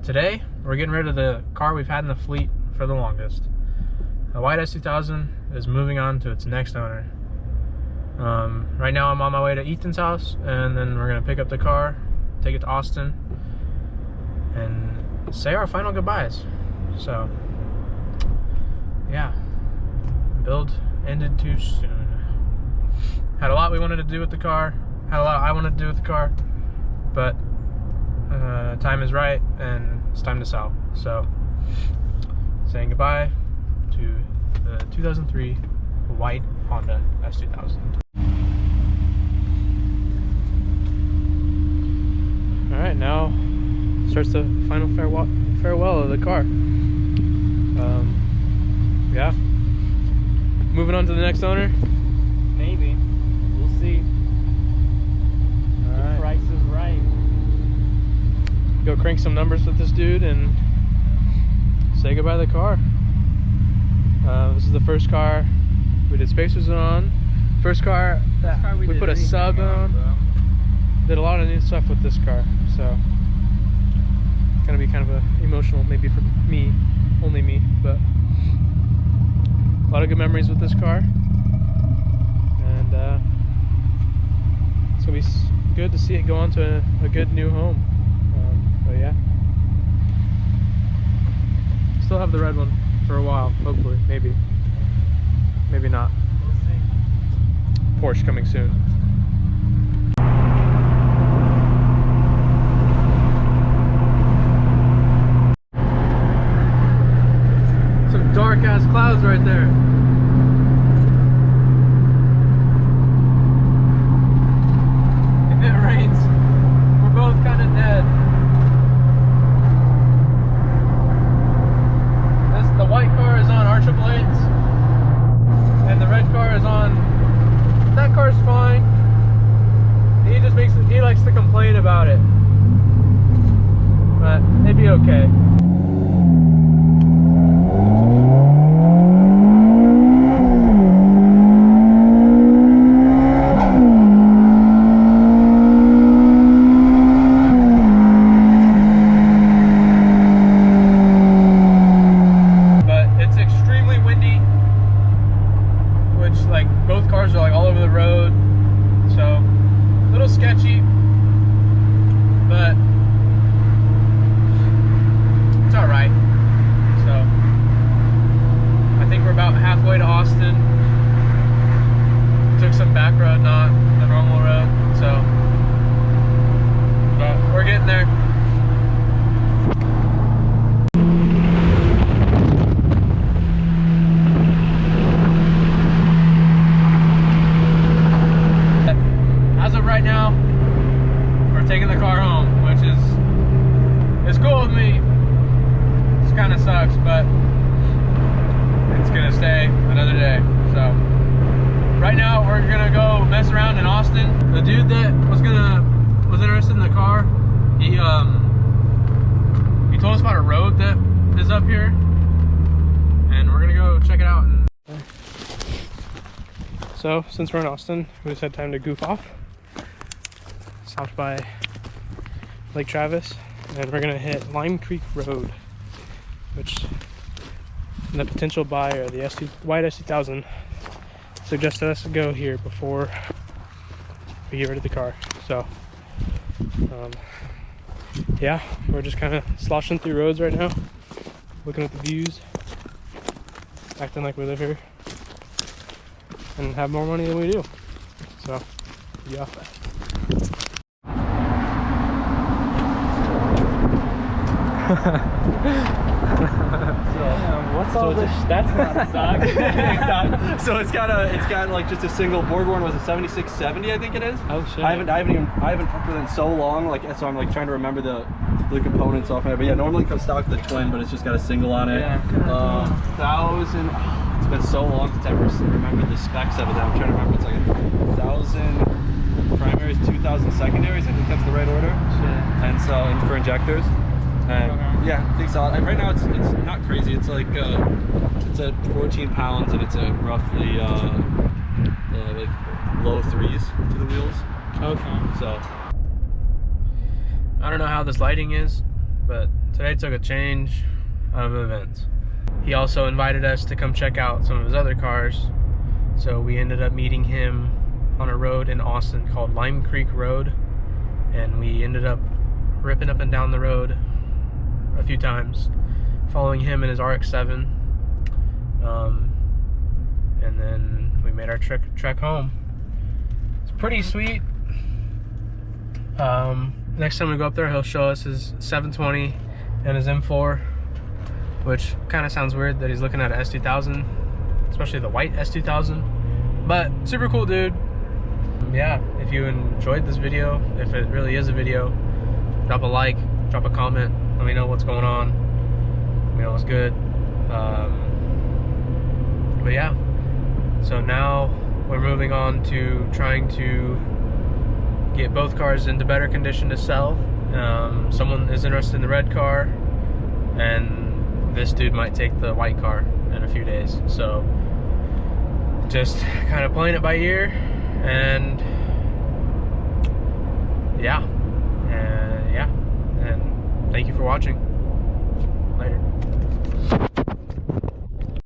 Today, we're getting rid of the car we've had in the fleet for the longest. The white S2000 is moving on to its next owner. Right now I'm on my way to Ethan's house, and then we're gonna pick up the car, take it to Austin, and say our final goodbyes. So, yeah, build ended too soon. Had a lot we wanted to do with the car, had a lot I wanted to do with the car, but time is right and it's time to sell. So, saying goodbye to the 2003 white Honda S2000. Alright, now starts the final farewell of the car. Yeah, moving on to the next owner. Maybe. We'll see. All right. The price is right. Go crank some numbers with this dude and say goodbye to the car. This is the first car we did spacers on. First car that we put a sub on. Did a lot of new stuff with this car, so it's gonna be kind of emotional, maybe for me, only me, but a lot of good memories with this car, and it's gonna be good to see it go on to a good new home. But yeah, still have the red one for a while, hopefully, maybe not. We'll see. Porsche coming soon. Some dark ass clouds right there. If it rains, we're both kind of dead. The white car is on R888s, and the red car is on. That car's fine. He likes to complain about it, but it'd be okay. Both cars are like all over the road, so a little sketchy, but it's all right. So I think we're about halfway to Austin. Took some back road, not the normal road, so but we're getting there. Right now, we're taking the car home, which is cool with me. It kind of sucks, but it's gonna stay another day. So right now, we're gonna go mess around in Austin. The dude that was interested in the car, he told us about a road that is up here, and we're gonna go check it out. So since we're in Austin, we just had time to goof off. Stopped by Lake Travis, and we're gonna hit Lime Creek Road, which the potential buyer, the white S2000, suggested us to go here before we get rid of the car. So yeah, we're just kind of sloshing through roads right now, looking at the views, acting like we live here and have more money than we do. So yeah. What's all this? That's not stock. So it's got like just a single board one. Was a 7670, I think it is. Oh shit. I haven't fucked with it in so long, like, so I'm like trying to remember the components off of it. But yeah, normally it comes stock with the twin, but it's just got a single on it. Yeah. 1,000. It's been so long since I ever remembered the specs of it that I'm trying to remember. It's like 1,000 primaries, 2,000 secondaries. I think that's the right order. Shit. And so, and for injectors. And yeah, I think so. Right now it's not crazy. It's like it's at 14 pounds, and it's at roughly like low 3s to the wheels. Okay. So I don't know how this lighting is, but today took a change of events. He also invited us to come check out some of his other cars, so we ended up meeting him on a road in Austin called Lime Creek Road, and we ended up ripping up and down the road a few times, following him in his RX-7, and then we made our trek home. It's pretty sweet. Next time we go up there, he'll show us his 720 and his M4, which kind of sounds weird that he's looking at an S2000, especially the white S2000, but super cool dude. Yeah, if you enjoyed this video, if it really is a video, drop a like, drop a comment, let me know what's going on, let me know what's good. But yeah, so now we're moving on to trying to get both cars into better condition to sell. Someone is interested in the red car, and this dude might take the white car in a few days. So just kind of playing it by ear, and yeah, and thank you for watching.